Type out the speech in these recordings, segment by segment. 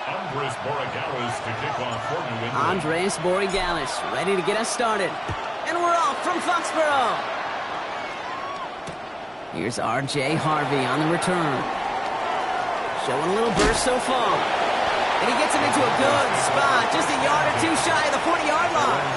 Andres Borregales ready to get us started. And we're off from Foxborough. Here's R.J. Harvey on the return. Showing a little burst so far. And he gets him into a good spot, just a yard or two shy of the 40-yard line.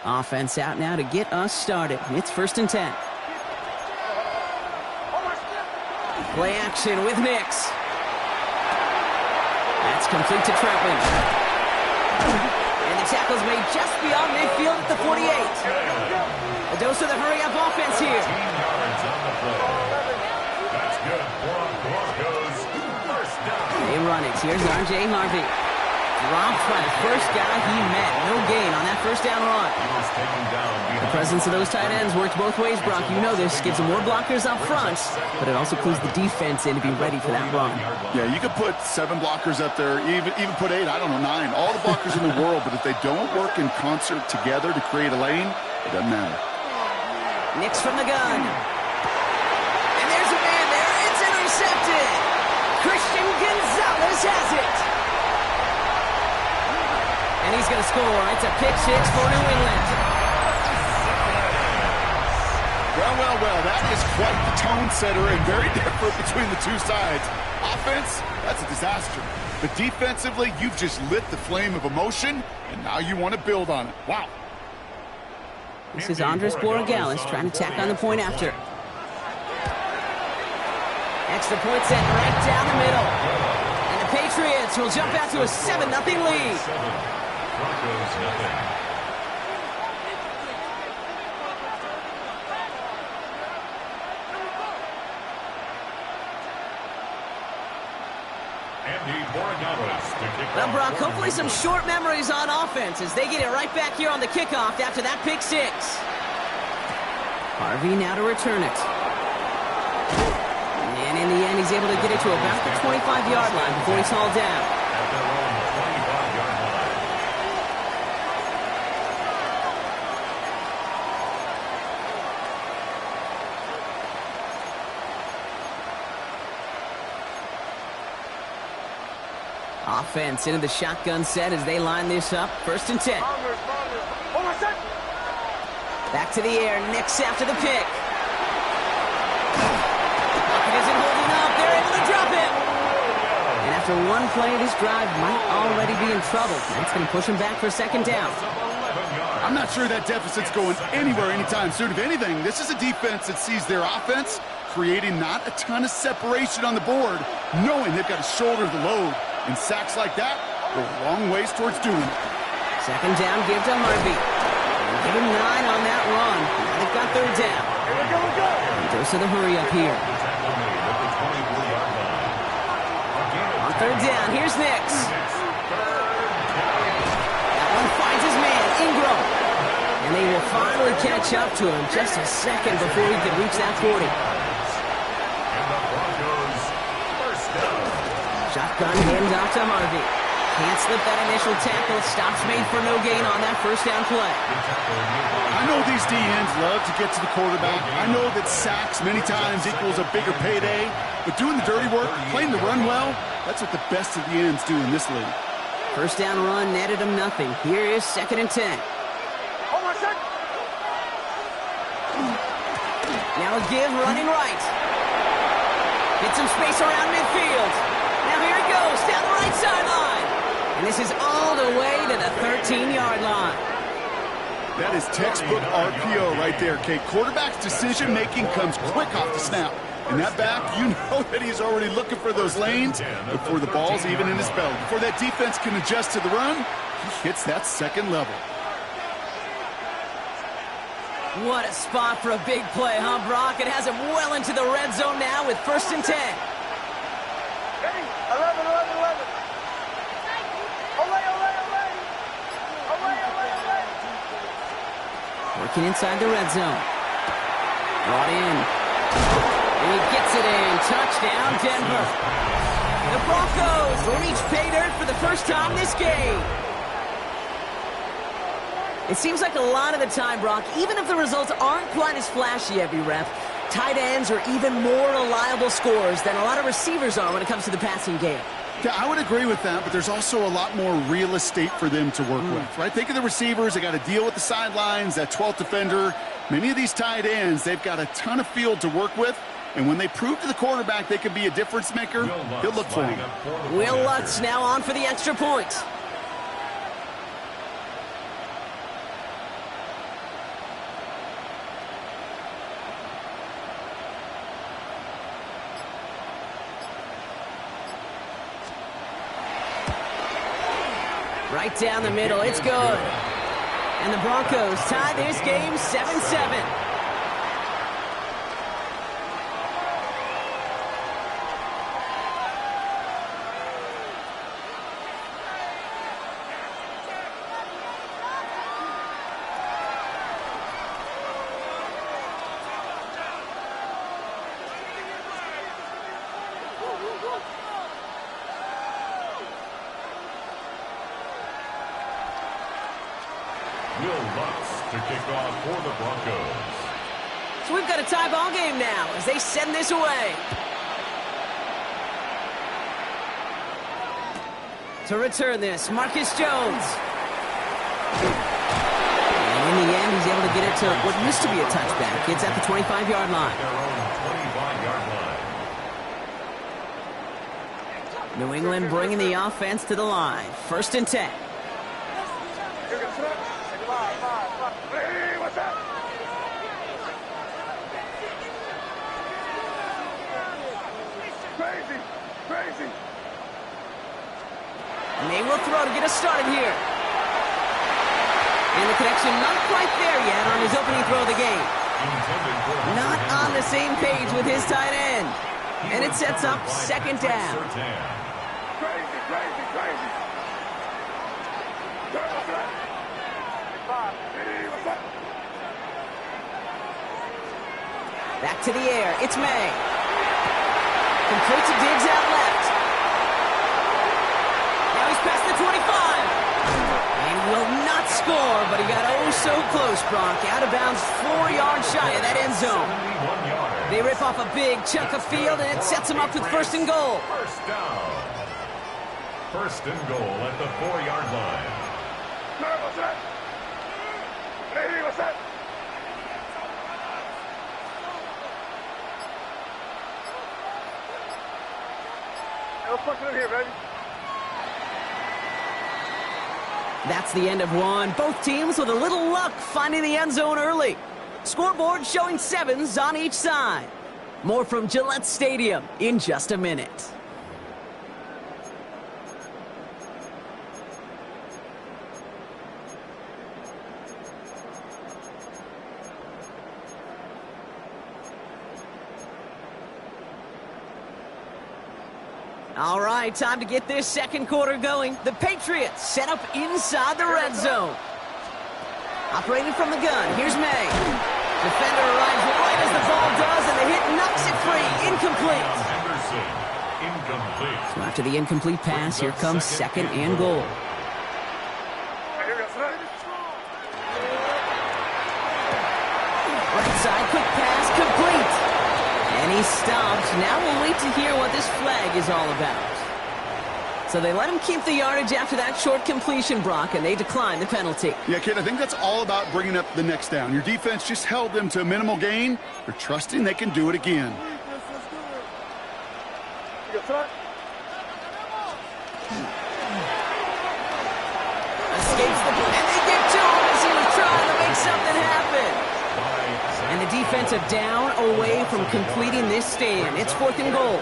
Offense out now to get us started. It's 1st and 10. Play action with Nix. That's complete to Trentman. And the tackle's made just beyond midfield at the 48. A dose of the hurry-up offense here. They run it. Here's R.J. Harvey. Dropped by the first guy he met. No gain on that first down run. The presence of those tight ends works both ways, Brock. You know this. Gives them more blockers up front, but it also clues the defense in to be ready for that run. Yeah, you could put 7 blockers up there, even put 8, I don't know, 9. All the blockers in the world, but if they don't work in concert together to create a lane, it doesn't matter. Nix from the gun. And there's a man there. It's intercepted. Christian Gonzalez has it. And he's going to score. It's a pick 6 for New England. Well, that is quite the tone setter and very different between the two sides. Offense, that's a disaster. But defensively, you've just lit the flame of emotion, and now you want to build on it. Wow. This is Andres Borregales trying to tack on the point after. Extra point set right down the middle. And the Patriots will jump out to a 7-0 lead. Well, Brock, hopefully some short memories on offense as they get it right back here on the kickoff after that pick 6. Harvey now to return it. And in the end, he's able to get it to about the 25-yard line before he's hauled down. Offense into the shotgun set as they line this up. 1st and 10. Back to the air. Nix after the pick. Pocket isn't holding up. They're able to drop him. And after one play, this drive might already be in trouble. That's going to push him back for 2nd down. I'm not sure that deficit's going anywhere anytime soon. If anything, this is a defense that sees their offense creating not a ton of separation on the board, knowing they've got to shoulder the load. And sacks like that go a long ways towards doing it. 2nd down, give to Harvey. And give him 9 on that run. Now they've got 3rd down. Here we go. Dose of the hurry up here. On 3rd down, here's Nix. That one finds his man, Ingram. And they will finally catch up to him just a second before he can reach that 40. Shotgun hands off to Harvey. Can't slip that initial tackle. Stops made for no gain on that 1st down play. I know these DNs love to get to the quarterback. I know that sacks many times equals a bigger payday. But doing the dirty work, playing the run well, that's what the best of the ends do in this league. 1st down run netted him nothing. Here is 2nd and 10. Now a give running right. Get some space around midfield. Now here he goes, down the right sideline. And this is all the way to the 13-yard line. That is textbook RPO right there, Kate. Quarterback's decision-making comes quick off the snap. And that back, you know that he's already looking for those lanes before the ball's even in his belly. Before that defense can adjust to the run, he hits that 2nd level. What a spot for a big play, huh, Brock? It has him well into the red zone now with 1st and 10. 11. Working inside the red zone. Brought in. And he gets it in. Touchdown, Denver. The Broncos will reach pay dirt for the first time this game. It seems like a lot of the time, Brock, even if the results aren't quite as flashy every rep, tight ends are even more reliable scorers than a lot of receivers are when it comes to the passing game. Yeah, I would agree with that, but there's also a lot more real estate for them to work with, right? Think of the receivers. They got to deal with the sidelines, that 12th defender. Many of these tight ends, they've got a ton of field to work with, and when they prove to the quarterback they can be a difference maker, he'll look for him. Will Lutz now on for the extra point. Right down the middle, it's good. And the Broncos tie this game 7-7. Will Lutz to kick off for the Broncos. So we've got a tie ball game now as they send this away. To return this, Marcus Jones. And in the end, he's able to get it to what used to be a touchback. It's at the 25-yard line. Their own 25-yard line. New England bringing the offense to the line. 1st and 10. And they will throw to get us started here. And the connection not quite there yet on his opening throw of the game. Not on the same page with his tight end. And it sets up 2nd down. Back to the air. It's May. Complete to Diggs out left. Now he's past the 25. And will not score, but he got oh so close, Brock. Out of bounds 4 yards shy of that end zone. They rip off a big chunk of field, and it sets them up with 1st and goal. First down. 1st and goal at the 4-yard line. That's the end of one. Both teams with a little luck finding the end zone early. Scoreboard showing 7s on each side. More from Gillette Stadium in just a minute. All right, time to get this 2nd quarter going. The Patriots set up inside the red zone. Operating from the gun, here's May. Defender arrives right as the ball does, and the hit knocks it free. Incomplete. Incomplete. So after the incomplete pass, here comes 2nd and goal. Right side, quick pass, complete. And he stopped. Now we'll wait to hear what this flag is all about. So they let him keep the yardage after that short completion, Brock, and they decline the penalty. Yeah, kid, I think that's all about bringing up the next down. Your defense just held them to a minimal gain. They're trusting they can do it again. Escapes the play, and they get to him as he was trying to make something happen. And the defensive down away from completing this stand. It's 4th and goal.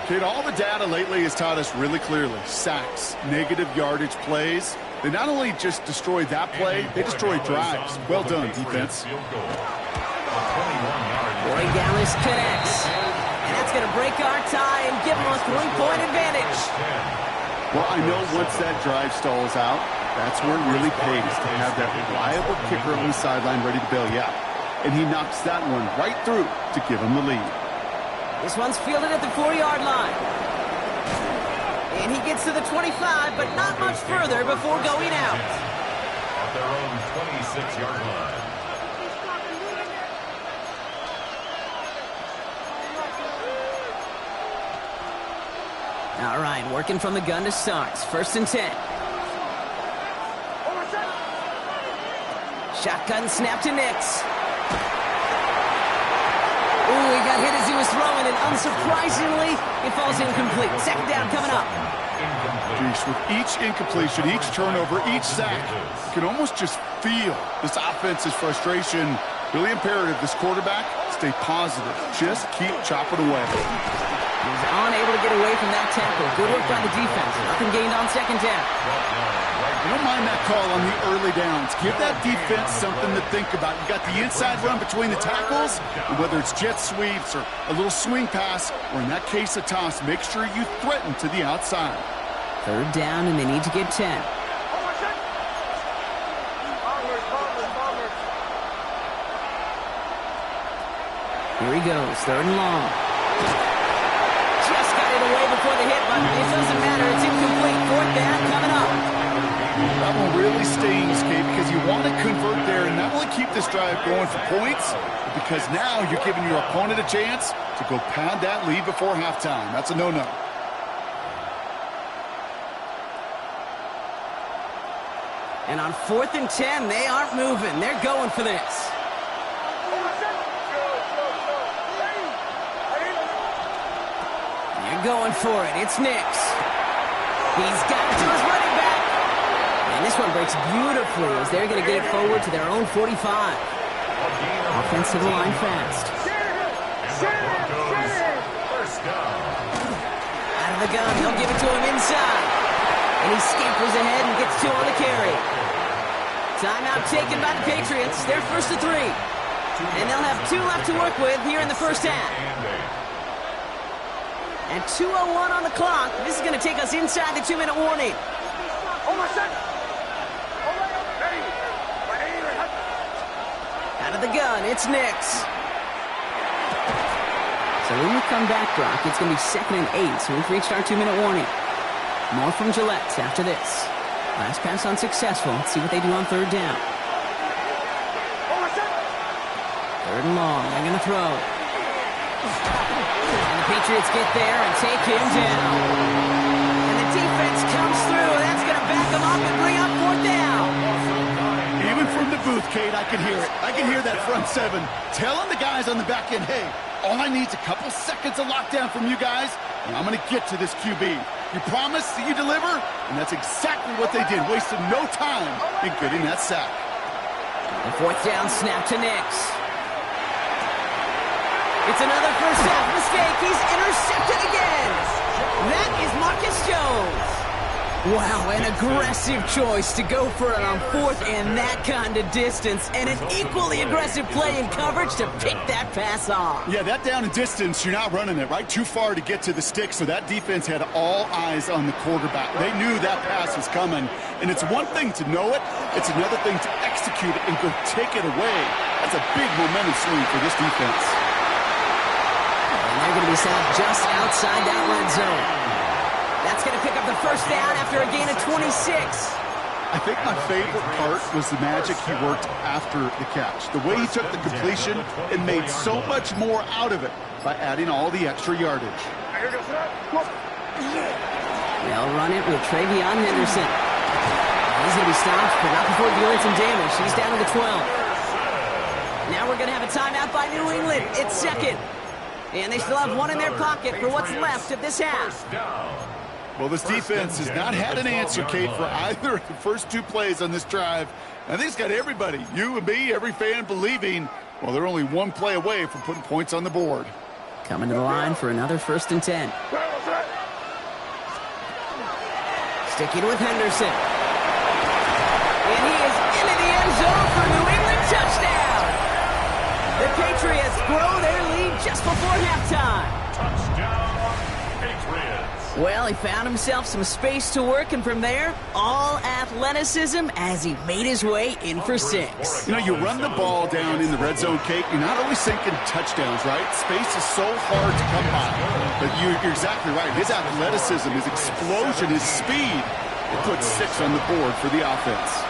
Kid, all the data lately has taught us really clearly. Sacks, negative yardage plays. They not only just destroy that play, they destroy drives. Well done, defense. Corey Gallis connects. And that's going to break our tie and give them a 3-point advantage. Well, I know once that drive stalls out, that's where it really pays to have that reliable kicker on the sideline ready to bail you out. And he knocks that one right through to give him the lead. This one's fielded at the 4-yard line. And he gets to the 25, but not much further before going out. At their own 26-yard line. All right, working from the gun to start. 1st and 10. Shotgun snap to Nix. Ooh, he got hit as he was throwing, and unsurprisingly, it falls incomplete. 2nd down coming up. Geez, with each incompletion, each turnover, each sack, you can almost just feel this offense's frustration. Really imperative, this quarterback, stay positive. Just keep chopping away. He was unable to get away from that tackle. Good work by the defense. Nothing gained on 2nd down. I don't mind that call on the early downs. Give that defense something to think about. You got the inside run between the tackles, and whether it's jet sweeps or a little swing pass, or in that case a toss, make sure you threaten to the outside. 3rd down, and they need to get 10. Here he goes, 3rd and long. Just got it away before the hit, but it doesn't matter. It's incomplete. 4th down coming up. That one really stings, Kate, because you want to convert there and not only keep this drive going for points, but because now you're giving your opponent a chance to go pad that lead before halftime. That's a no-no. And on 4th and 10, they aren't moving. They're going for this. They're going for it. It's Nix. He's got it to his running back. And this one breaks beautifully as they're going to get it forward to their own 45. Offensive line fast. Out of the gun. They'll give it to him inside. And he scampers ahead and gets 2 on the carry. Timeout taken by the Patriots. They're 1st and 3. And they'll have 2 left to work with here in the 1st half. And 2:01 on the clock. This is going to take us inside the 2-minute warning. Out of the gun, it's Nix. So when we come back, Brock, it's going to be 2nd and 8. So we've reached our 2-minute warning. More from Gillette after this. Last pass unsuccessful. Let's see what they do on 3rd down. 3rd and long. They're going to throw. And the Patriots get there and take him down. And the defense comes through. That's going to back them up and bring up 4th down. Even from the booth, Kate, I can hear it. I can hear that front 7 telling the guys on the back end, hey, all I need is a couple seconds of lockdown from you guys, and I'm going to get to this QB. You promise that you deliver, and that's exactly what they did. Wasted no time in getting that sack. The 4th down snap to Nix. It's another 1st half mistake. He's intercepted again. That is Marcus Jones. Wow, an aggressive choice to go for it on 4th and that kind of distance, and an equally aggressive play in coverage to pick that pass off. Yeah, that down and distance, you're not running it, right? Too far to get to the stick, so that defense had all eyes on the quarterback. They knew that pass was coming, and it's one thing to know it, it's another thing to execute it and go take it away. That's a big momentum swing for this defense. And they're going to be set up just outside that red zone. That's going to pick up the 1st down after a gain of 26. I think my favorite part was the magic he worked after the catch. The way he took the completion and made so much more out of it by adding all the extra yardage. They'll run it with Travion Henderson. He's going to be stopped, but not before dealing some damage. He's down to the 12. Now we're going to have a timeout by New England. It's 2nd. And they still have 1 in their pocket for what's left of this half. Well, this defense has not had an answer, Kate, for either of the first 2 plays on this drive. I think it's got everybody, you and me, every fan believing, well, they're only 1 play away from putting points on the board. Coming to the line for another 1st and 10. Sticking with Henderson. And he is into the end zone for New England touchdown. The Patriots grow their lead just before halftime. Touchdown, Patriots. Well, he found himself some space to work, and from there, all athleticism as he made his way in for 6. You know, you run the ball down in the red zone, Kate, you're not always thinking touchdowns, right? Space is so hard to come by. But you're exactly right. His athleticism, his explosion, his speed, it puts 6 on the board for the offense.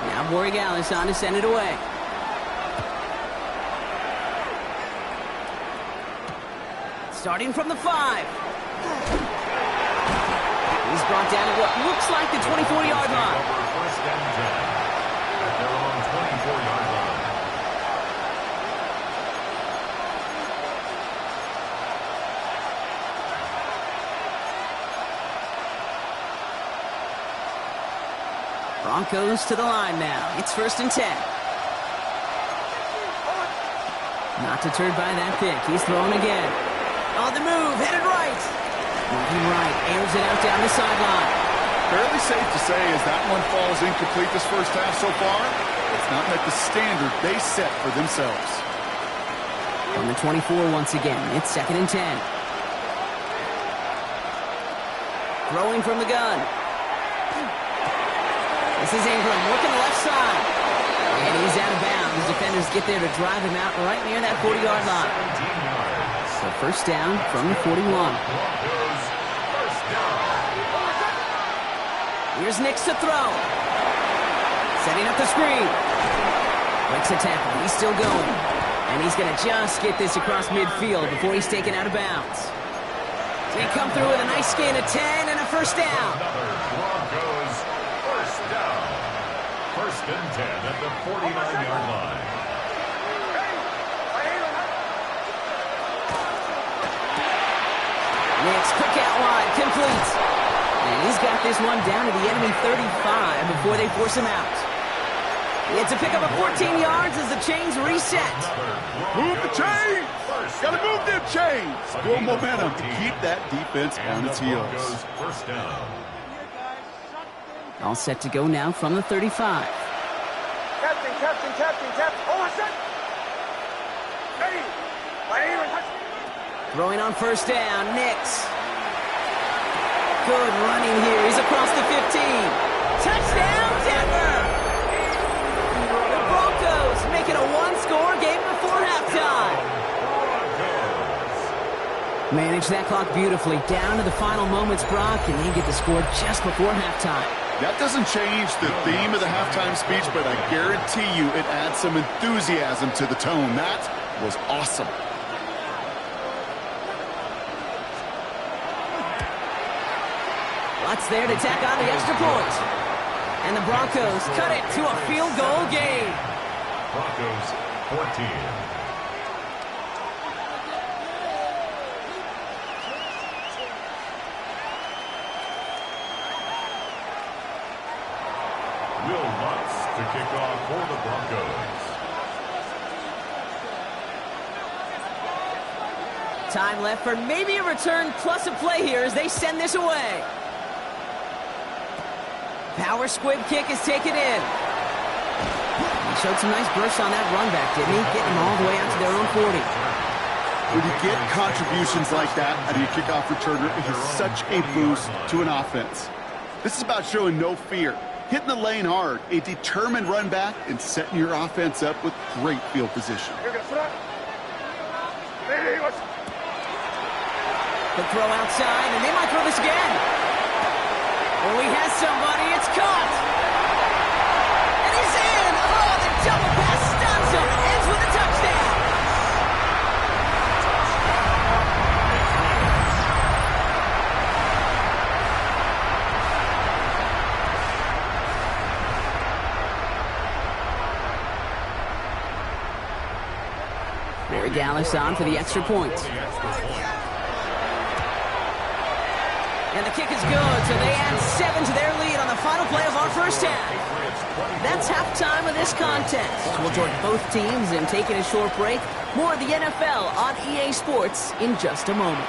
Now Borregales on to send it away. Starting from the 5. He's brought down at what looks like the 24-yard line. First and 10 at their own 24-yard line. Broncos to the line now. It's first and 10. Not deterred by that pick. He's throwing again. On the move, headed right. Moving right, airs it out down the sideline. Fairly safe to say as that one falls incomplete this first half so far, it's not met the standard they set for themselves. On the 24 once again, it's second and 10. Throwing from the gun. This is Ingram working the left side. And he's out of bounds. Defenders get there to drive him out right near that 40-yard line. So first down from the 41. Here's Nix to throw. Setting up the screen. Breaks a tackle. He's still going. And he's going to just get this across midfield before he's taken out of bounds. They come through with a nice gain of 10 and a first down. Broncos first down. First and 10 at the 49-yard line. Nix, quick out wide, complete. And he's got this one down to the enemy 35 before they force him out. It's a pickup of 14 yards as the chains reset. Move the chains! Gotta move them chains! Build momentum to keep that defense on its heels. First down. All set to go now from the 35. Captain. Oh, what's that? Ready. Throwing on first down, Nix. Good running here. He's across the 15. Touchdown, Denver! The Broncos make it a one-score game before halftime. Manage that clock beautifully. Down to the final moments, Brock, and they get the score just before halftime. That doesn't change the theme of the halftime speech, but I guarantee you it adds some enthusiasm to the tone. That was awesome. Lutz there to tack on the extra point. And the Broncos cut it to a field goal game. Broncos 14. Will Lutz to kick off for the Broncos. Time left for maybe a return plus a play here as they send this away. Power squib kick is taken in. He showed some nice bursts on that run back, didn't he? Getting them all the way out to their own 40. When you get contributions like that out of your kickoff returner, it is such a boost to an offense. This is about showing no fear, hitting the lane hard, a determined run back, and setting your offense up with great field position. The throw outside, and they might throw this again. Oh, he has somebody. It's caught. And he's in. Oh, the double pass stuns him. It ends with a touchdown. Borregales on for the extra point. And the kick is good, so they add 7 to their lead on the final play of our first half. That's halftime of this contest. We'll join both teams in taking a short break. More of the NFL on EA Sports in just a moment.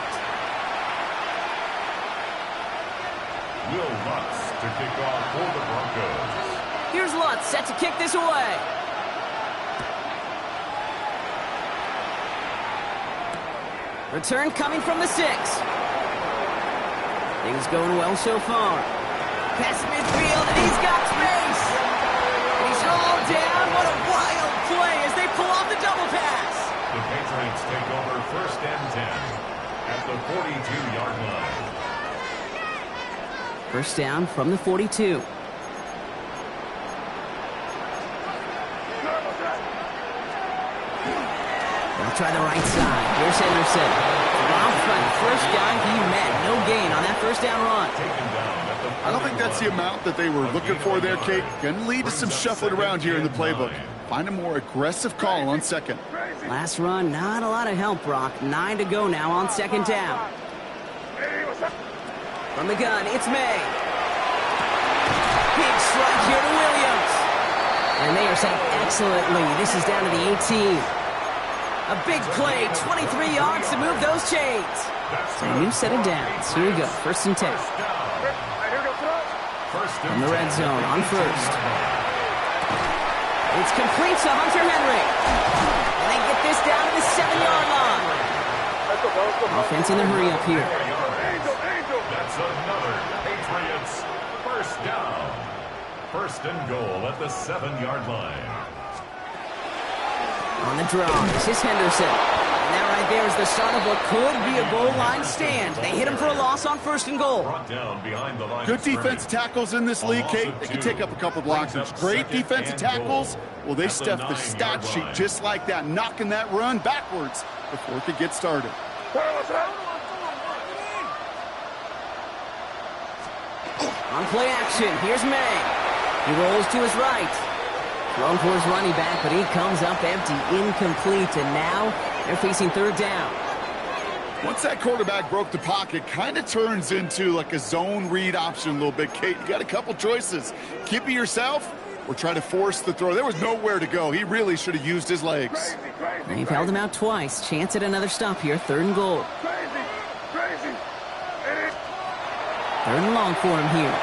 Will Lutz to kick off for the Broncos. Here's Lutz set to kick this away. Return coming from the 6. Things going well so far. Past midfield, and he's got space. He's all down. What a wild play as they pull off the double pass. The Patriots take over 1st and 10 at the 42-yard line. First down from the 42. They'll try the right side. Here's Henderson. Dropped by the first guy he met. No gain on that first down run. I don't think that's the amount that they were looking for there, Kate. Going to lead to some shuffling around here in the playbook. Find a more aggressive call on 2nd. Last run, not a lot of help, Brock. 9 to go now on 2nd down. From the gun, it's May. Big strike here to Williams. And they are set up excellently. This is down to the 18. A big play, 23 yards to move those chains. So a new set of downs. Here we go, 1st and 10. From the red zone on 1st. It's complete to Hunter Henry. And they get this down to the 7-yard line. Offense in the hurry up here. That's another Patriots 1st down. 1st and goal at the 7-yard line. On the draw, this is Henderson. And that right there is the start of what could be a goal line stand. They hit him for a loss on 1st and goal. Good defensive tackles in this league, Kate. They can take up a couple blockers. Great defensive tackles. Well, they stuffed the stat sheet just like that, knocking that run backwards before it could get started. On play action, here's May. He rolls to his right. Thrown for his running back, but he comes up empty, incomplete, and now they're facing 3rd down. Once that quarterback broke the pocket, kind of turns into like a zone read option a little bit, Kate. You got a couple choices. Keep it yourself or try to force the throw. There was nowhere to go. He really should have used his legs. They've held him out twice. Chance at another stop here, 3rd and goal. 3rd and long for him here.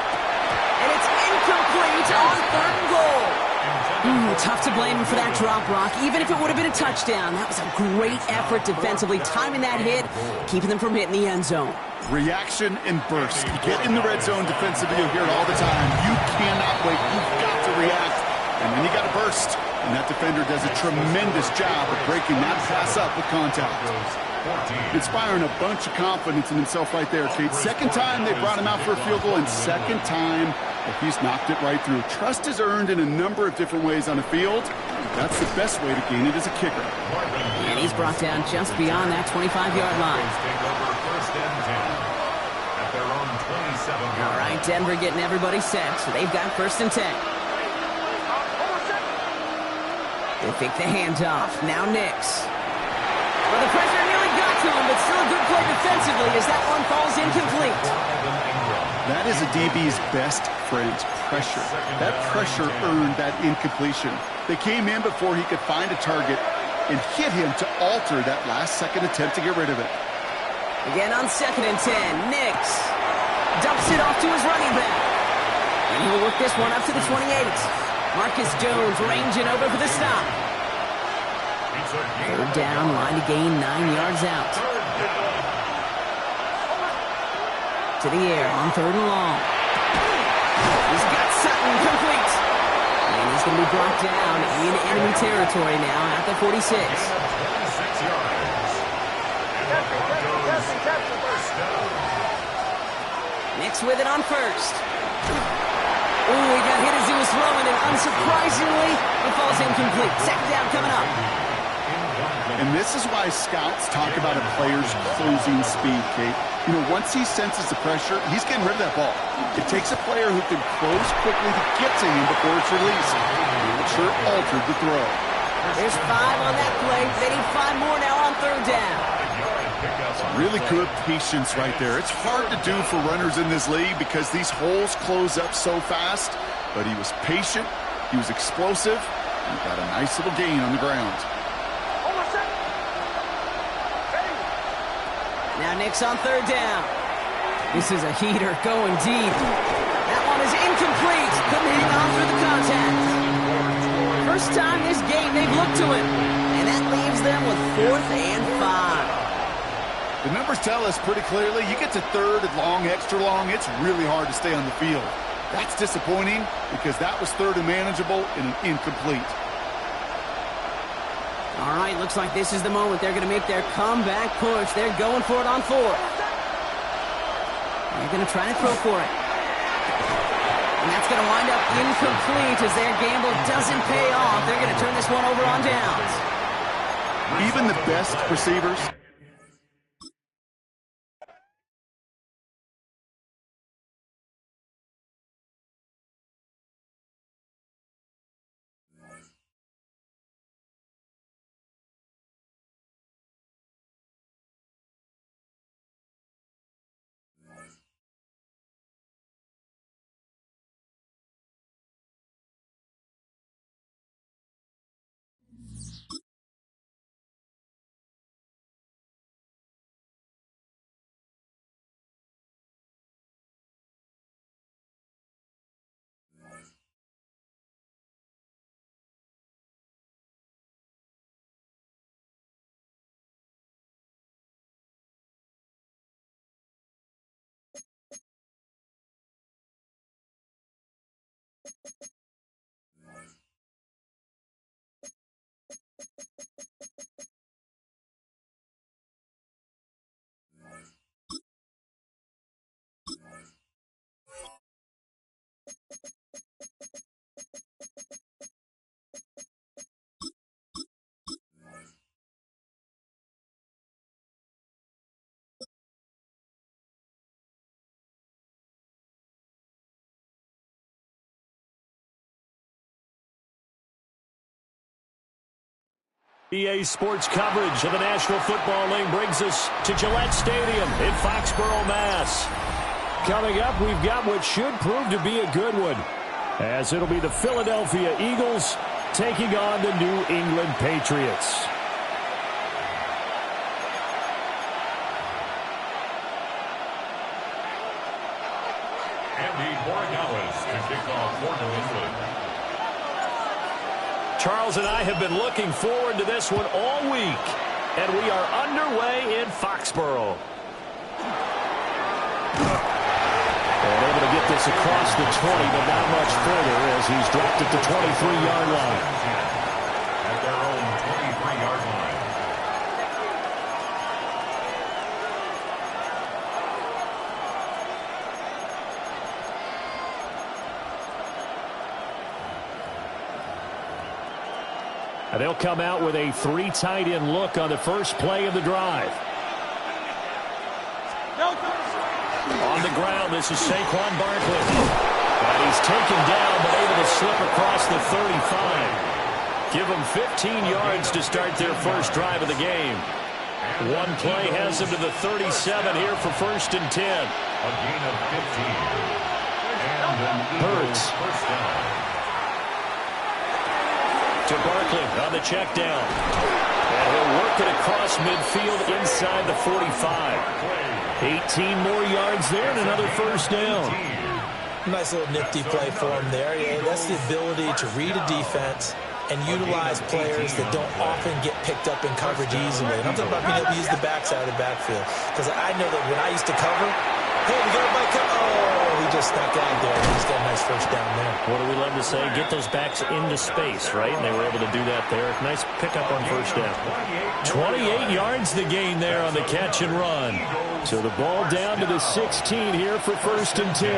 And it's incomplete on 3rd and goal. Tough to blame him for that drop, Brock. Even if it would have been a touchdown, that was a great effort defensively, timing that hit, keeping them from hitting the end zone. Reaction and burst. You get in the red zone defensively, you'll hear it all the time. You cannot wait. You've got to react. And then you got to burst. And that defender does a tremendous job of breaking that pass up with contact. Inspiring a bunch of confidence in himself right there, Kate. 2nd time they brought him out for a field goal, and 2nd time he's knocked it right through. Trust is earned in a number of different ways on the field. That's the best way to gain it as a kicker. And he's brought down just beyond that 25-yard line. All right, Denver getting everybody set, so they've got 1st and 10. They fake the handoff. Now Nix. Well, the pressure nearly got to him, but still a good play defensively as that one falls incomplete. That is a DB's best friend, pressure. That pressure earned that incompletion. They came in before he could find a target and hit him to alter that last-second attempt to get rid of it. Again on 2nd and 10, Nix dumps it off to his running back. And he will work this one up to the 28. Marcus Jones ranging over for the stop. 3rd down, line to gain 9 yards out. To the air on 3rd and long. He's got Sutton complete. And he's going to be brought down in enemy territory now at the 46. Nix with it on 1st. Ooh, he got hit as he was throwing, and unsurprisingly, it falls incomplete. 2nd down coming up. And this is why scouts talk about a player's closing speed, Kate. You know, once he senses the pressure, he's getting rid of that ball. It takes a player who can close quickly to get to him before it's released. It sure altered the throw. There's 5 on that play. They need 5 more now on 3rd down. Really good patience right there. It's hard to do for runners in this league because these holes close up so fast. But he was patient, he was explosive, and he got a nice little gain on the ground. Now Nix on 3rd down. This is a heater going deep. That one is incomplete. Couldn't hang on through the contact. First time this game they've looked to him. And that leaves them with 4th and 5. The numbers tell us pretty clearly, you get to third and long, extra long, it's really hard to stay on the field. That's disappointing because that was third and manageable and an incomplete. All right, looks like this is the moment. They're going to make their comeback push. They're going for it on fourth. They're going to try to throw for it. And that's going to wind up incomplete as their gamble doesn't pay off. They're going to turn this one over on downs. Even the best receivers EA Sports coverage of the National Football League brings us to Gillette Stadium in Foxborough, Mass. Coming up, we've got what should prove to be a good one, as it'll be the Philadelphia Eagles taking on the New England Patriots. Andy Borregales to kick off for New England. Charles and I have been looking forward to this one all week, and we are underway in Foxborough. And able to get this across the 20, but not much further as he's dropped at the 23-yard line. At their own 23-yard line. And they'll come out with a 3 tight end look on the first play of the drive. On the ground, this is Saquon Barkley. And he's taken down, but able to slip across the 35. Give them 15 yards to start their first drive of the game. One play has them to the 37 here for 1st and 10. A gain of 15. And an Hurts. first down. To Barkley on the check down. And he'll work it across midfield inside the 45. 18 more yards there and another first down. Nice little nifty play for him there. Yeah, that's the ability to read a defense and utilize players that don't often get picked up in coverage easily. And I'm talking about being able to use the backside of the backfield. Because I know that when I used to cover, hey, we got a bike cover. Oh, he just snuck out there. He's got a nice first down there. What do we love to say? Get those backs into space, right? And they were able to do that there. Nice pickup on first down. 28 yards the gain there on the catch and run. So the ball down to the 16 here for 1st and 10.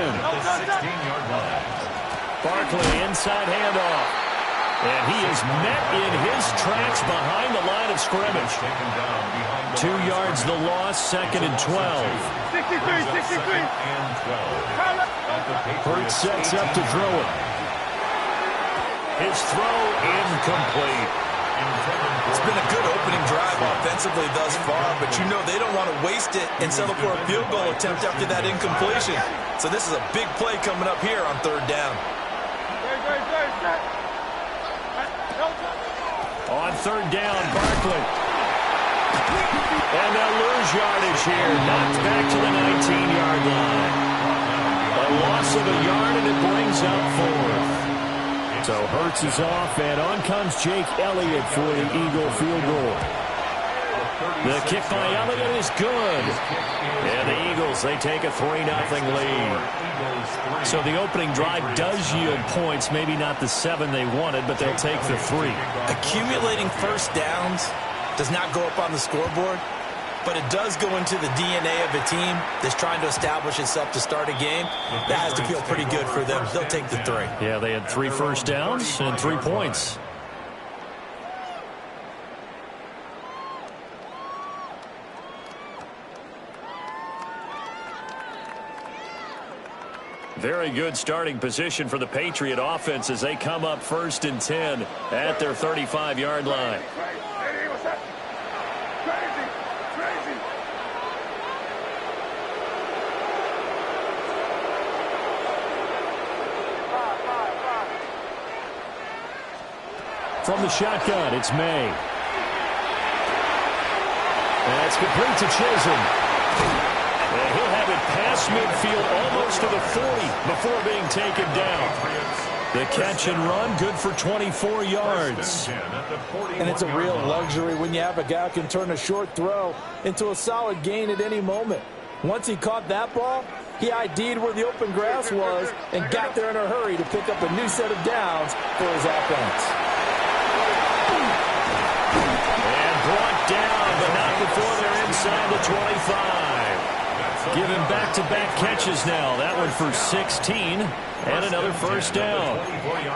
Barkley inside handoff. And he is met in his tracks behind the line of scrimmage. 2 yards the loss, 2nd and 12. 63. Hurts sets up to throw it. His throw incomplete. It's been a good opening drive offensively thus far, but you know they don't want to waste it and settle for a field goal attempt after that incompletion. So this is a big play coming up here on 3rd down. On 3rd down, Barkley. And they'll lose yardage here. Knocked back to the 19-yard line. A loss of a yard, and it brings up 4th. So Hurts is off, and on comes Jake Elliott for the Eagle field goal. The kick by Elliott is good. And the Eagles, they take a 3-0 lead. So the opening drive does yield points, maybe not the 7 they wanted, but they'll take the 3. Accumulating first downs does not go up on the scoreboard, but it does go into the DNA of a team that's trying to establish itself to start a game. That has to feel pretty good for them. They'll take the 3. Yeah, they had 3 first downs and 3 points. Very good starting position for the Patriot offense as they come up 1st and 10 at their 35-yard line. From the shotgun, it's May. That's complete to Chisholm. And he'll have it past midfield almost to the 40 before being taken down. The catch and run, good for 24 yards. And it's a real luxury when you have a guy who can turn a short throw into a solid gain at any moment. Once he caught that ball, he ID'd where the open grass was and got there in a hurry to pick up a new set of downs for his offense. And brought down, but not before they're inside the 25. Give him back-to-back catches now. That one for 16 and another first down.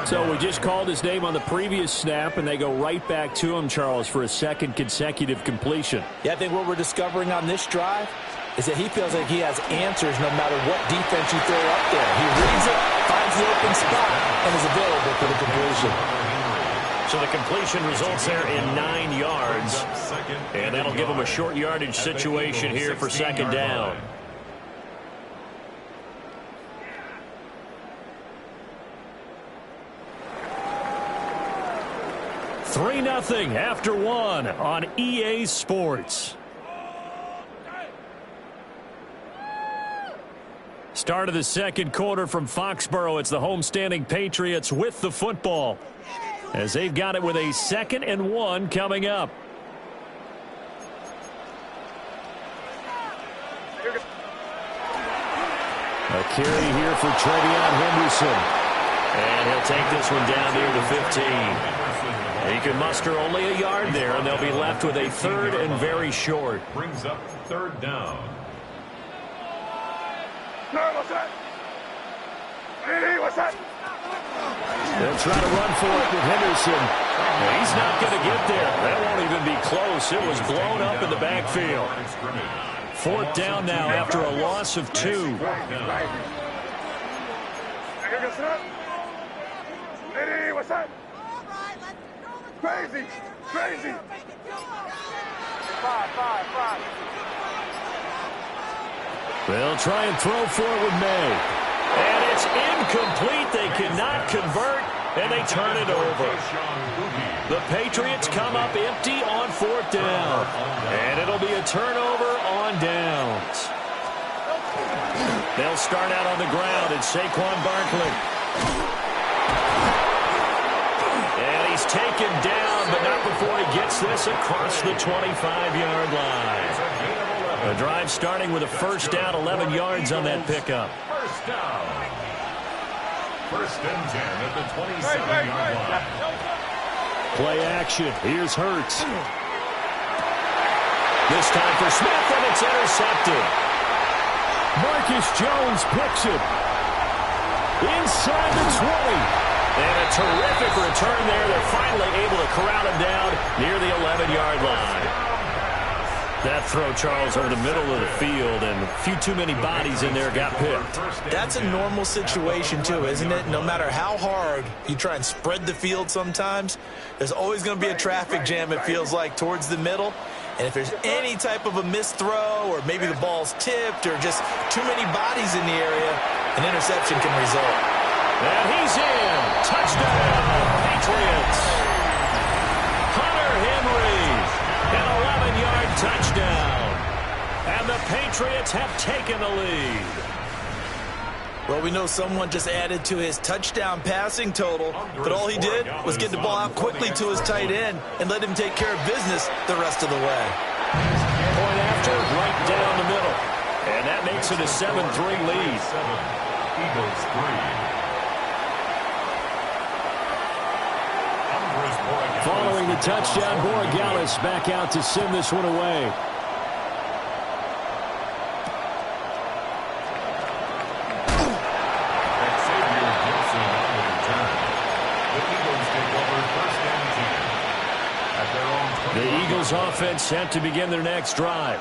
So we just called his name on the previous snap, and they go right back to him, Charles, for a second consecutive completion. Yeah, I think what we're discovering on this drive is that he feels like he has answers no matter what defense you throw up there. He reads it, finds the open spot, and is available for the completion. So the completion results there in 9 yards. And that'll give him a short yardage situation here for 2nd down. Three 3-0 after 1 on EA Sports. Start of the 2nd quarter from Foxborough. It's the homestanding Patriots with the football, as they've got it with a 2nd and 1 coming up. A carry here for Trevion Henderson. And he'll take this one down near the 15. He can muster only a yard there, and they'll be left with a 3rd and very short. Brings up 3rd down. They'll try to run for it with Henderson. He's not going to get there. That won't even be close. It was blown up in the backfield. 4th down now after a loss of 2. Crazy. They'll try and throw for it with May. And it's incomplete. They cannot convert, and they turn it over. The Patriots come up empty on 4th down. And it'll be a turnover on downs. They'll start out on the ground. It's Saquon Barkley. And he's taken down, but not before he gets this across the 25-yard line. The drive starting with a 1st down, 11 yards on that pickup. 1st down. 1st and 10 at the 27-yard line. Play action. Here's Hurts. This time for Smith, and it's intercepted. Marcus Jones picks it inside the 20. And a terrific return there. They're finally able to corral him down near the 11-yard line. That throw, Charles, over the middle of the field, and a few too many bodies in there got picked. That's a normal situation, too, isn't it? No matter how hard you try and spread the field sometimes, there's always going to be a traffic jam, it feels like, towards the middle. And if there's any type of a missed throw, or maybe the ball's tipped, or just too many bodies in the area, an interception can result. And he's in. Touchdown, Patriots. Hunter Henry, an 11-yard touchdown. And the Patriots have taken the lead. Well, we know someone just added to his touchdown passing total, but all he did was get the ball out quickly to his tight end and let him take care of business the rest of the way. Point after, right down the middle. And that makes it a 7-3 lead. Eagles 3. Following the touchdown, Borregales back out to send this one away. The Eagles offense set to begin their next drive.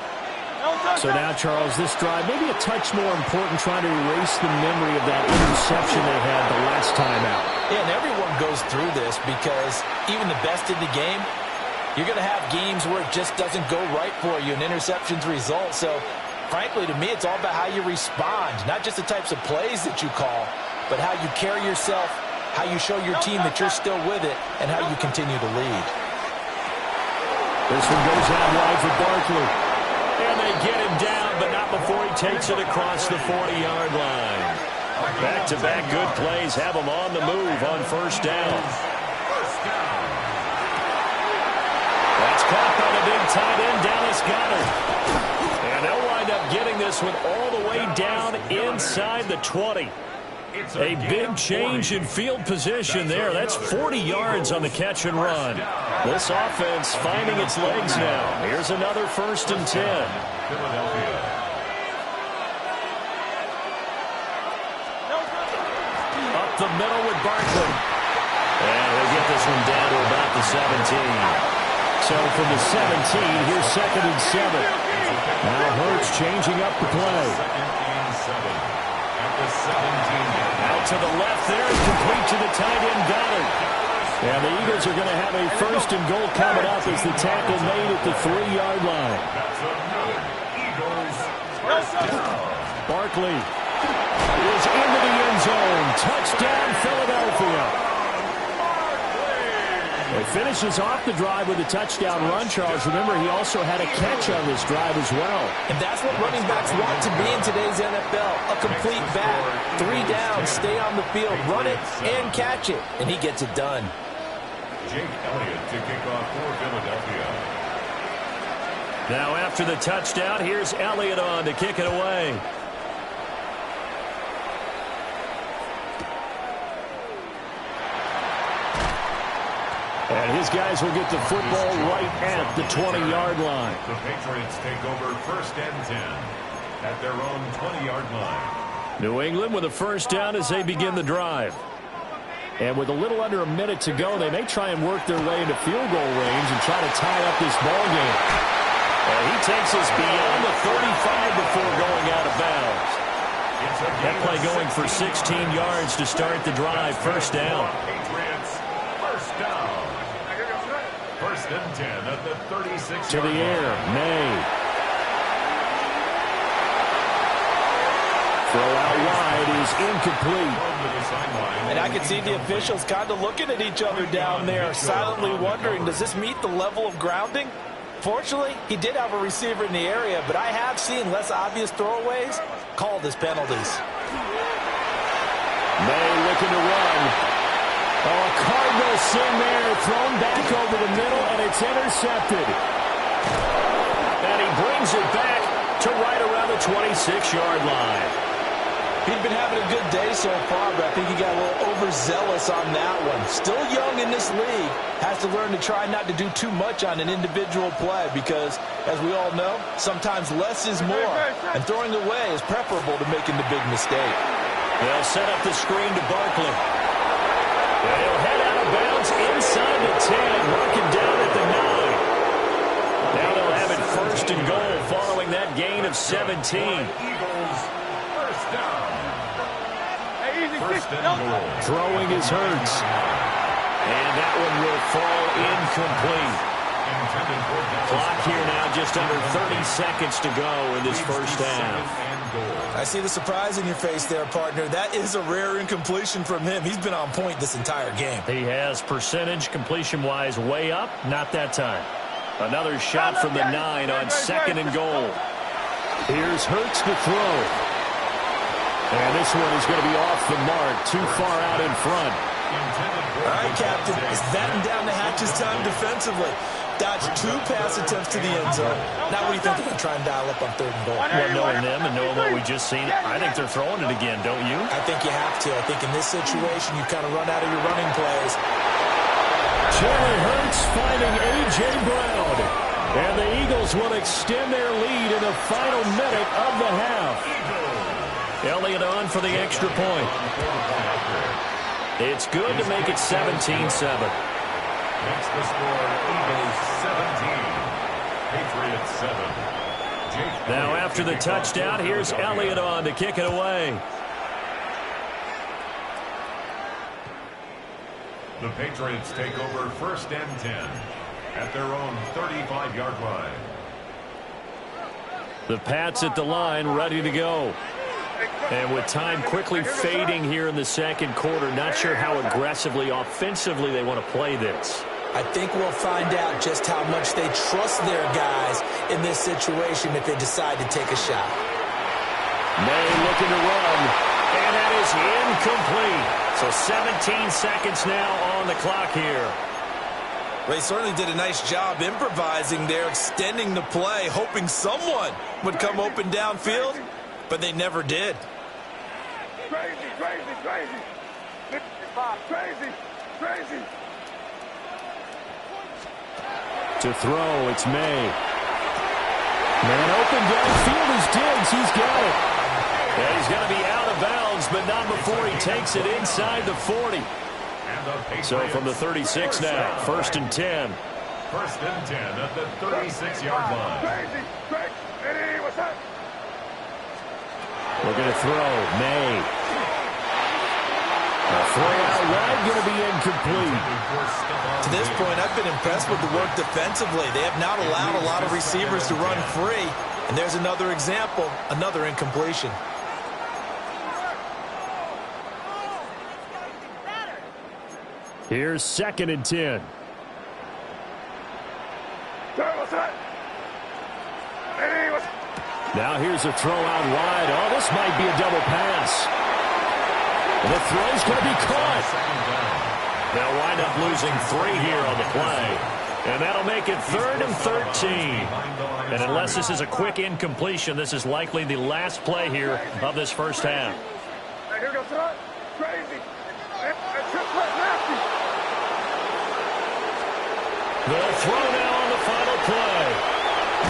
So now, Charles, this drive maybe a touch more important, trying to erase the memory of that interception they had the last time out. Yeah, and everyone goes through this because even the best in the game, you're going to have games where it just doesn't go right for you, and interceptions result. So, frankly, to me, it's all about how you respond, not just the types of plays that you call, but how you carry yourself, how you show your team that you're still with it, and how you continue to lead. This one goes out wide for Barkley. And they get him down, but not before he takes it across the 40-yard line. Back-to-back good plays have him on the move on first down. That's caught by the big tight end, Dallas Goedert. And they'll wind up getting this one all the way down inside the 20. A big change in field position there. That's 40 yards on the catch and run. This offense finding its legs now. Here's another 1st and 10. Up the middle with Barkley. And he'll get this one down to about the 17. So from the 17, here's 2nd and 7. Now Hurts changing up the play. Out to the left there, complete to the tight end, Goddard. And the Eagles are going to have a 1st and goal coming up as the tackle made at the 3-yard line. Barkley is into the end zone. Touchdown, Philadelphia. It finishes off the drive with a touchdown run, Charles. Remember, he also had a catch on this drive as well. And that's what running backs want to be in today's NFL. A complete back. 3 downs, stay on the field, run it, and catch it. And he gets it done. Jake Elliott to kick off for Philadelphia. Now after the touchdown, here's Elliott on to kick it away. And his guys will get the football right at the 20-yard line. The Patriots take over 1st and 10 at their own 20-yard line. New England with a 1st down as they begin the drive. And with a little under a minute to go, they may try and work their way into field goal range and try to tie up this ball game. And he takes us beyond the 35 before going out of bounds. That play going for 16 yards to start the drive. 1st down. Patriots, 1st down. 1st and 10 at the 36. To the air, May. Throw out wide is incomplete. And I can see the officials kind of looking at each other down there, silently wondering, does this meet the level of grounding? Fortunately, he did have a receiver in the area, but I have seen less obvious throwaways called as penalties. May looking to run. Oh, a Cardinal sin there, thrown back over the middle, and it's intercepted. And he brings it back to right around the 26-yard line. He'd been having a good day so far, but I think he got a little overzealous on that one. Still young in this league. Has to learn to try not to do too much on an individual play because, as we all know, sometimes less is more. And throwing away is preferable to making the big mistake. They'll set up the screen to Barkley. They'll head out of bounds inside the 10, working down at the 9. Now they'll have it 1st and goal following that gain of 17. Eagles, 1st down. 1st and goal. Throwing is Hurts. And that one will fall incomplete. Clock here now, just under 30 seconds to go in this 1st half. I see the surprise in your face there, partner. That is a rare incompletion from him. He's been on point this entire game. He has percentage completion-wise way up. Not that time. Another shot from the 9 on 2nd and goal. Here's Hurts to throw. And this one is going to be off the mark, too far out in front. All right, Captain, it's batting down the hatches time defensively. Dodged 2 pass attempts to the end zone. Now what do you think they're going to try and dial up on 3rd and goal? Well, knowing them and knowing what we just seen, I think they're throwing it again, don't you? I think you have to. I think in this situation, you kind of run out of your running plays. Jalen Hurts finding A.J. Brown. And the Eagles will extend their lead in the final minute of the half. Elliott on for the extra point. It's good to make it 17-7. Makes the score Eagles 17, Patriots 7. Now after the touchdown, here's Elliott on to kick it away. The Patriots take over 1st and 10 at their own 35-yard line. The Pats at the line, ready to go. And with time quickly fading here in the 2nd quarter, not sure how aggressively, offensively they want to play this. I think we'll find out just how much they trust their guys in this situation if they decide to take a shot. May looking to run, and that is incomplete. So 17 seconds now on the clock here. They certainly did a nice job improvising there, extending the play, hoping someone would come open downfield, but they never did. Crazy, crazy, crazy. Crazy, crazy. To throw, it's May. Man open downfield is Diggs. He's got it. Yeah, he's going to be out of bounds, but not before he takes it inside the 40. So from the 36 now, 1st and 10. 1st and 10 at the 36-yard line. Crazy, crazy. Hey, what's up? Looking to throw, May. A throw out wide, going to be incomplete. To this point, I've been impressed with the work defensively. They have not allowed a lot of receivers to run free. And there's another example, another incompletion. Here's 2nd and 10. Now here's a throw out wide. Oh, this might be a double pass. And the throw's going to be caught. They'll wind up losing 3 here on the play. And that'll make it 3rd and 13. And unless this is a quick incompletion, this is likely the last play here of this first half. Here goes that. Crazy. They'll throw now on the final play.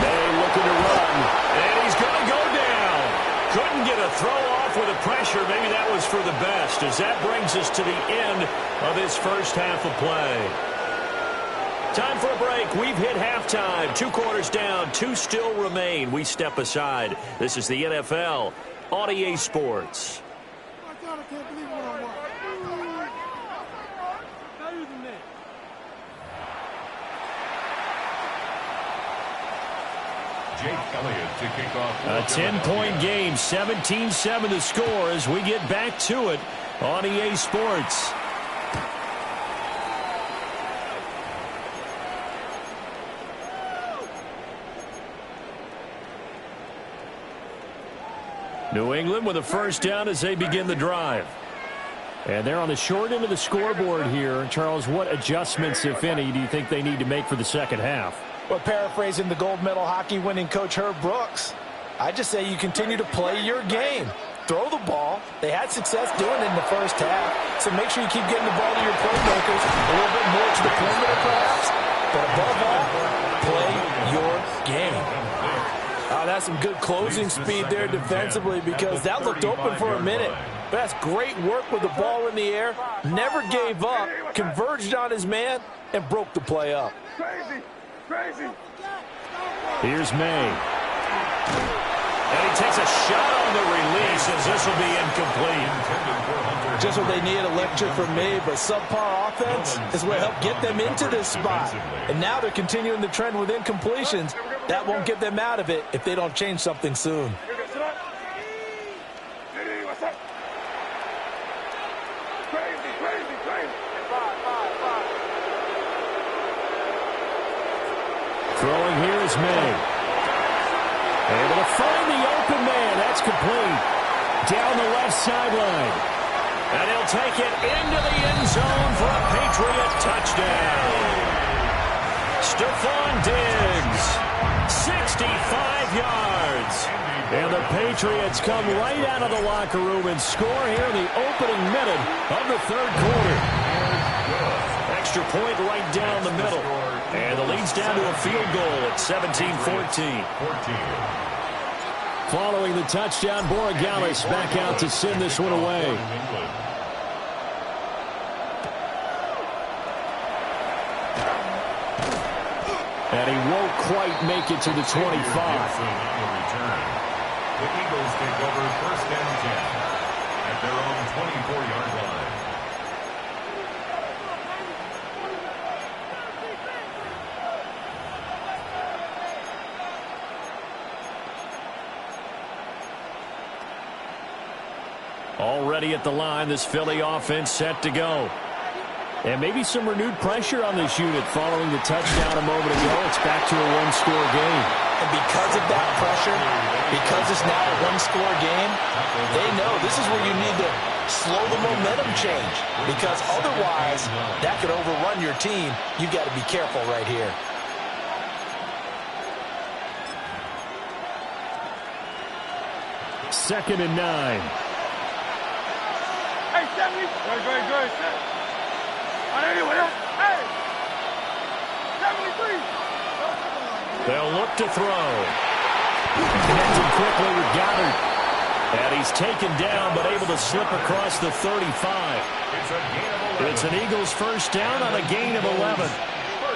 May looking to run. And he's going to go down. Couldn't get a throw off with the pressure. Maybe that was for the best, as that brings us to the end of this first half of play. Time for a break. We've hit halftime. 2 quarters down. 2 still remain. We step aside. This is the NFL on EA Sports. I can't believe what I want. Better than that. Jake Elliott to kick off. A 10-point game, 17-7 the score as we get back to it on EA Sports. New England with a first down as they begin the drive. And they're on the short end of the scoreboard here. Charles, what adjustments, if any, do you think they need to make for the second half? Well, paraphrasing the gold medal hockey winning coach Herb Brooks, I just say you continue to play your game. Throw the ball. They had success doing it in the first half, so make sure you keep getting the ball to your playmakers, a little bit more to the perimeter perhaps, but above all, play your game. That's some good closing speed there defensively, because that looked open for a minute. But that's great work with the ball in the air. Never gave up, converged on his man, and broke the play up. Crazy, crazy. Here's May. And he takes a shot on the release, as this will be incomplete. Just what they need, a lecture from me, but subpar offense is what helped get them into this spot. And now they're continuing the trend with incompletions. That won't get them out of it if they don't change something soon. What's up? Crazy, crazy, crazy. Throwing here is May. Able to find the open man. That's complete. Down the left sideline. And he'll take it into the end zone for a Patriot touchdown. Stephon Diggs, 65 yards. And the Patriots come right out of the locker room and score here in the opening minute of the third quarter. Extra point right down the middle. And the lead's down to a field goal at 17-14. Following the touchdown, Borregales back out to send this one away. And he won't quite make it to the 25. The Eagles take over first and 10 at their own 24-yard line. Already at the line, this Philly offense set to go. And maybe some renewed pressure on this unit following the touchdown a moment ago. It's back to a one-score game. And because of that pressure, because it's now a one-score game, they know this is where you need to slow the momentum change. Because otherwise, that could overrun your team. You've got to be careful right here. Second and 9. Hey, 70. Good. Hey, 73. They'll look to throw. Connected quickly with Goddard. And he's taken down, but able to slip across the 35. It's an Eagles first down on a gain of 11.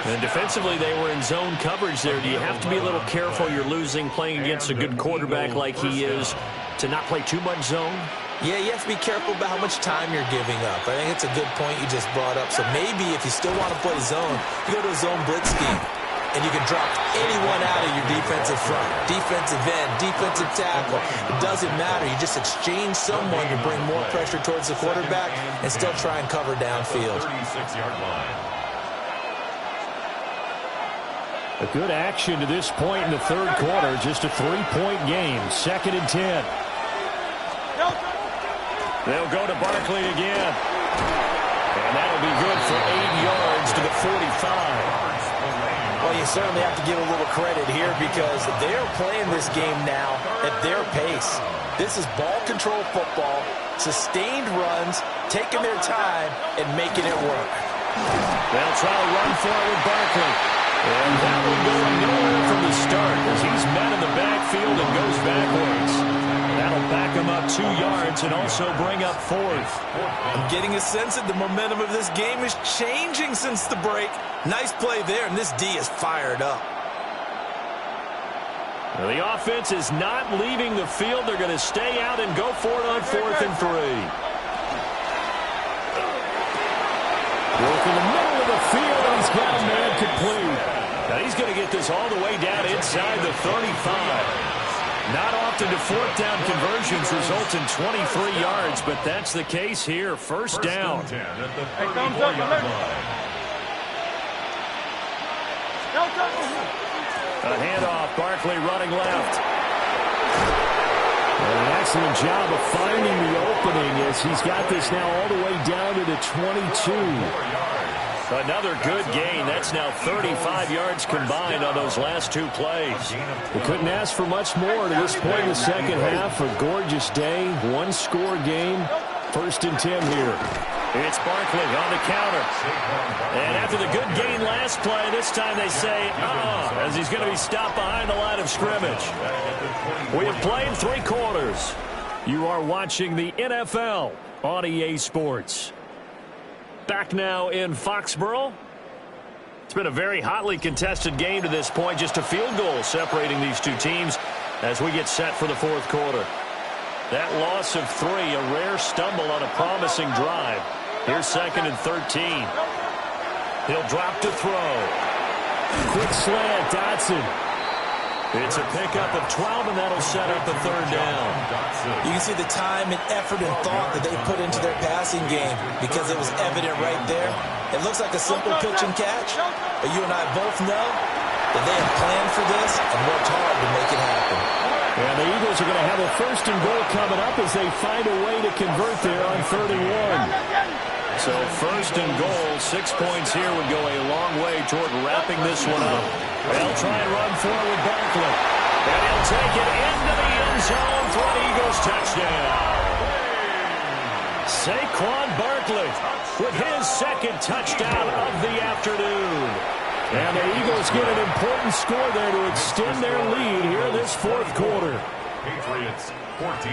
And defensively, they were in zone coverage there. Do you have to be a little careful? You're losing playing against a good quarterback like he is to not play too much zone? Yeah, you have to be careful about how much time you're giving up. I think it's a good point you just brought up. So maybe if you still want to play zone, you go to a zone blitz scheme. And you can drop anyone out of your defensive front. Defensive end, defensive tackle. It doesn't matter. You just exchange someone to bring more pressure towards the quarterback and still try and cover downfield. 36-yard line. A good action to this point in the third quarter. Just a 3-point game. Second and 10. They'll go to Barkley again. And that'll be good for 8 yards to the 45. Well, you certainly have to give a little credit here because they're playing this game now at their pace. This is ball control football, sustained runs, taking their time, and making it work. They'll try to run for it with Barkley. And that will go nowhere from the start as he's met in the backfield and goes backwards. That'll back him up 2 yards and also bring up fourth. I'm getting a sense that the momentum of this game is changing since the break. Nice play there, and this D is fired up. Well, the offense is not leaving the field. They're going to stay out and go for it on 4th and 3. Work in the middle of the field, and he's got a man complete. Now he's going to get this all the way down inside the 35. Not often do 4th down conversions result in 23 yards, but that's the case here. First down. A handoff, Barkley running left. An excellent job of finding the opening as he's got this now all the way down to the 22. Another good gain. That's now 35 yards combined on those last 2 plays. We couldn't ask for much more to this point in the second half. A gorgeous day, 1-score game. First and 10 here. It's Barkley on the counter. And after the good gain last play, this time they say, as he's going to be stopped behind the line of scrimmage. We have played 3 quarters. You are watching the NFL on EA Sports. Back now in Foxborough. It's been a very hotly contested game to this point. Just a field goal separating these 2 teams as we get set for the 4th quarter. That loss of 3, a rare stumble on a promising drive. Here's 2nd and 13. He'll drop to throw. Quick slant, Dotson. It's a pickup of 12, and that'll set up the 3rd down. You can see the time and effort and thought that they put into their passing game because it was evident right there. It looks like a simple pitch and catch, but you and I both know that they have planned for this and worked hard to make it happen. And the Eagles are going to have a first and goal coming up as they find a way to convert there on 31. So first and goal, 6 points here would go a long way toward wrapping this one up. They'll try and run forward Barkley. And he'll take it into the end zone for an Eagles touchdown. Saquon Barkley with his second touchdown of the afternoon. And the Eagles get an important score there to extend their lead here in this fourth quarter. Patriots 14.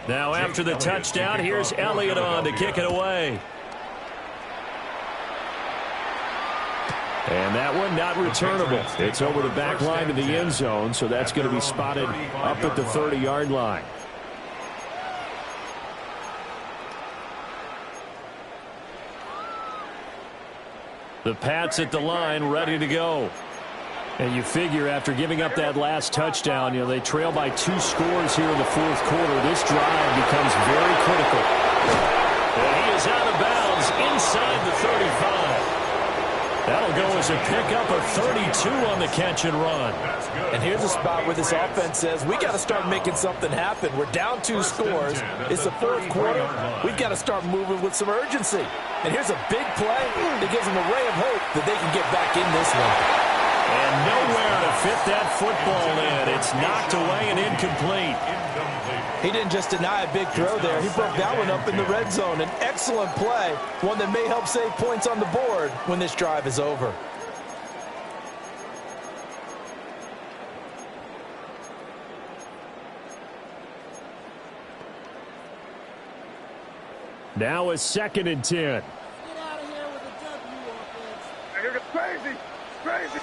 Now after the touchdown, here's Elliott on to kick it away. And that one not returnable. It's over the back line of the end zone, so that's going to be spotted up at the 30-yard line. The Pats at the line, ready to go. And you figure after giving up that last touchdown, they trail by 2 scores here in the fourth quarter. This drive becomes very critical. And he is out of bounds inside the 35. That'll go as a pickup of 32 on the catch and run. And here's a spot where this offense says, we got to start making something happen. We're down 2 scores. It's the fourth quarter. We've got to start moving with some urgency. And here's a big play that gives them a ray of hope that they can get back in this one. And nowhere to fit that football in. It's knocked away and incomplete. He didn't just deny a big throw there. He broke that one up in the red zone. An excellent play, one that may help save points on the board when this drive is over. Now a 2nd and 10. Get out of here with a W offense. You're crazy. Crazy.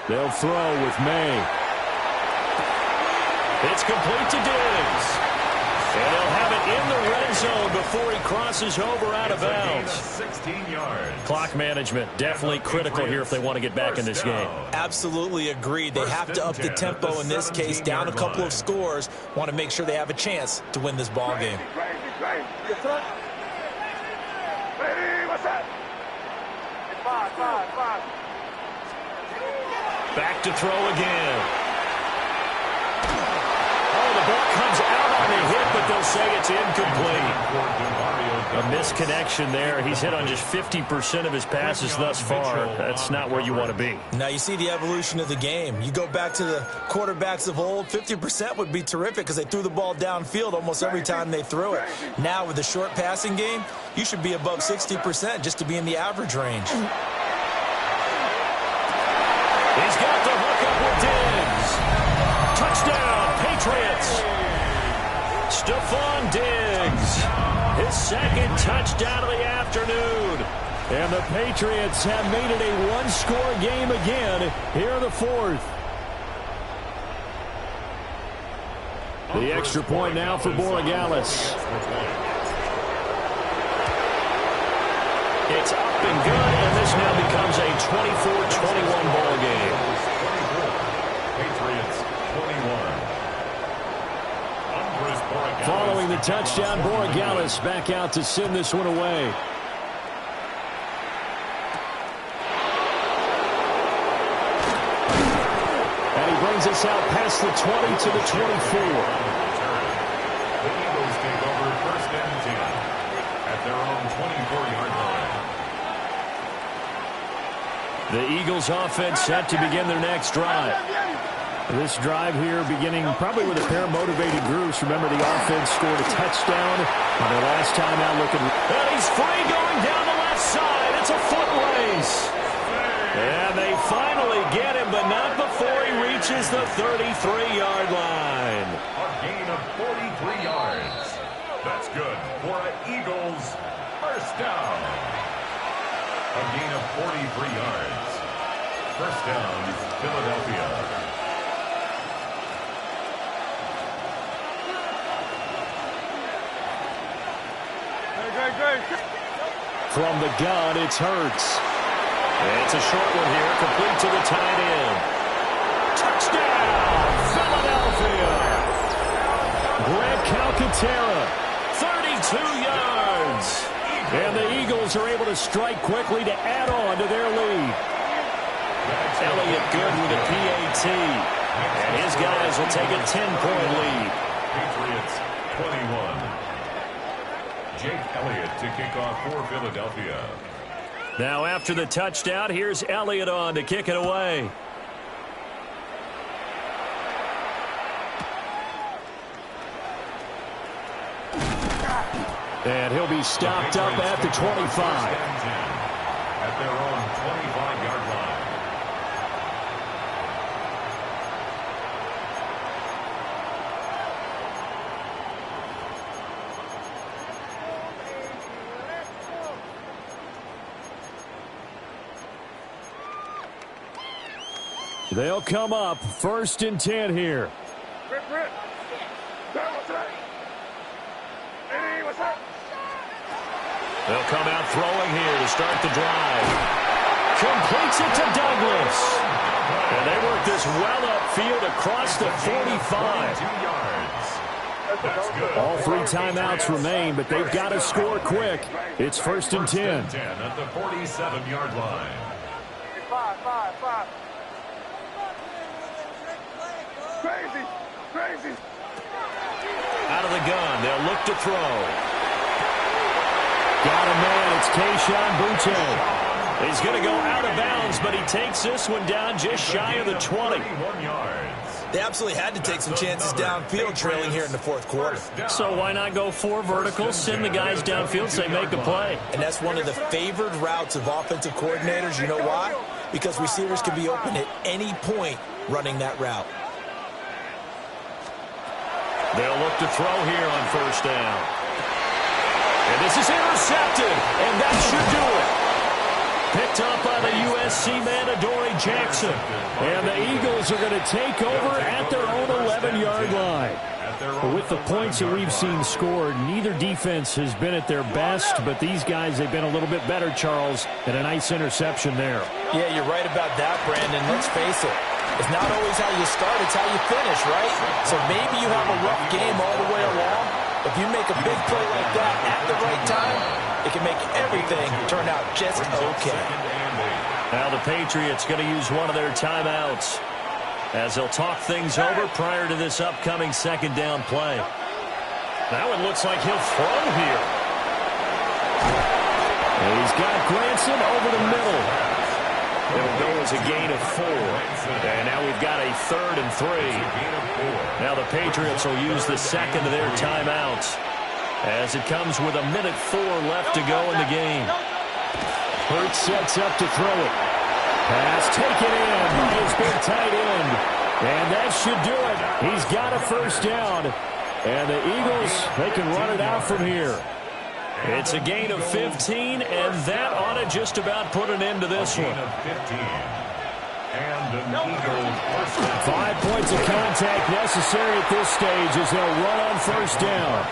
They'll throw with May. It's complete to Diggs. And he'll have it in the red zone before he crosses over out of bounds. 16 yards. Clock management definitely critical here if they want to get back in this game. Absolutely agreed. They have to up the tempo in this case, down a couple of scores. Want to make sure they have a chance to win this ball game. Crazy. Ready, what's that? Five. Back to throw again. Oh, the ball comes out on the hit, but they'll say it's incomplete. A misconnection there. He's hit on just 50% of his passes thus far. That's not where you want to be. Now you see the evolution of the game. You go back to the quarterbacks of old, 50% would be terrific because they threw the ball downfield almost every time they threw it. Now with the short passing game, you should be above 60% just to be in the average range. He's got the hook up with Diggs. Touchdown, Patriots. Stephon Diggs. His second touchdown of the afternoon. And the Patriots have made it a one-score game again here in the fourth. The extra point now for Borregales. It's up and good, and this now becomes a 24-21 ball game. Patriots 21. Following the touchdown, Borregales back out to send this one away. And he brings us out past the 20 to the 24. The Eagles take over first and 10 at their own 24-yard line. The Eagles offense set to begin their next drive. This drive here beginning probably with a pair of motivated groups. Remember, the offense scored a touchdown on their last time out looking. And he's free going down the left side. It's a foot race. And they finally get him, but not before he reaches the 33-yard line. A gain of 43 yards. That's good for an Eagles first down. A gain of 43 yards. First down, Philadelphia. From the gun, it's Hurts. It's a short one here, complete to the tight end. Touchdown, Philadelphia! Grant Calcaterra, 32 yards. And the Eagles are able to strike quickly to add on to their lead. Elliott good with a PAT. And his guys Eagles will take a 10-point lead. Patriots 21. Jake Elliott to kick off for Philadelphia. Now after the touchdown, here's Elliott on to kick it away. And he'll be stopped up at the 25. At their own 25-yard line. They'll come up 1st and 10 here. They'll come out throwing here to start the drive. Completes it to Douglas. And they work this well upfield across the 45. All 3 timeouts remain, but they've got to score quick. It's 1st and 10. At the 47-yard line. 5. Crazy. Out of the gun, they'll look to throw. Got a man, it's Kayshon Boutte. He's going to go out of bounds, but he takes this one down just shy of the 20. They absolutely had to take some chances downfield trailing here in the 4th quarter. So why not go 4 verticals, send the guys downfield, say make a play. And that's one of the favored routes of offensive coordinators. You know why? Because receivers can be open at any point running that route. They'll look to throw here on 1st down. And this is intercepted, and that should do it. Picked up by the USC man, Adoree Jackson. And the Eagles are going to take over at their own 11-yard line. But with the points that we've seen scored, neither defense has been at their best, but these guys, they've been a little bit better, Charles, and a nice interception there. Yeah, you're right about that, Brandon. Let's face it. It's not always how you start, it's how you finish, right? So maybe you have a rough game all the way along. If you make a big play like that at the right time, it can make everything turn out just okay. Now the Patriots going to use one of their timeouts as they'll talk things over prior to this upcoming 2nd down play. That one looks like he'll throw here. And he's got Granson over the middle. It'll go as a gain of 4. And now we've got a 3rd and 3. Now the Patriots will use the 2nd of their timeouts as it comes with 1:04 left to go in the game. Hurts sets up to throw it. Pass taken in by his big tight end. And that should do it. He's got a 1st down. And the Eagles, they can run it out from here. It's a gain of 15, and that ought to just about put an end to this one. 5 points of contact necessary at this stage as they'll run on 1st down.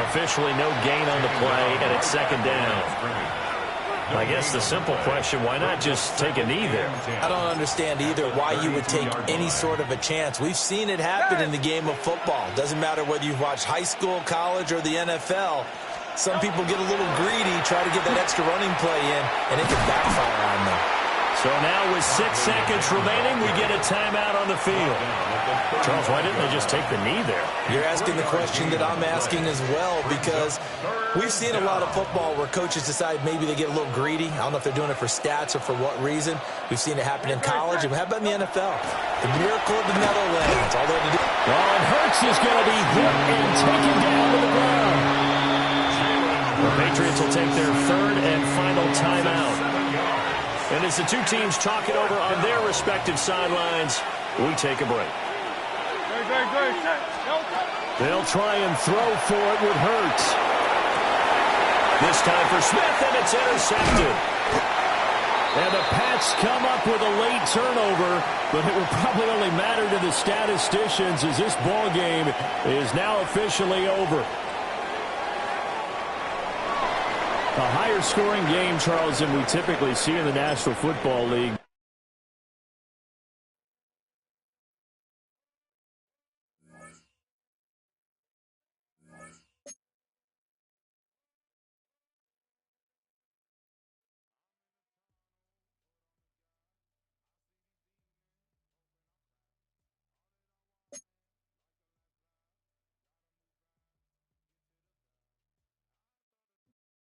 Officially no gain on the play, and it's 2nd down. I guess the simple question, why not just take a knee there? I don't understand either why you would take any sort of a chance. We've seen it happen in the game of football. Doesn't matter whether you've watched high school, college, or the NFL. Some people get a little greedy, try to get that extra running play in, and it can backfire on them. So now with 6 seconds remaining, we get a timeout on the field. Charles, why didn't they just take the knee there? You're asking the question that I'm asking as well, because we've seen a lot of football where coaches decide maybe they get a little greedy. I don't know if they're doing it for stats or for what reason. We've seen it happen in college. And how about in the NFL? The miracle of the Netherlands. All they had to do. And Hurts is going to be hit and taken down to the ground. The Patriots will take their 3rd and final timeout. And as the two teams talk it over on their respective sidelines, we take a break. They'll try and throw for it with Hurts. This time for Smith, and it's intercepted. And the Pats come up with a late turnover, but it will probably only matter to the statisticians as this ball game is now officially over. A higher scoring game, Charles, than we typically see in the National Football League.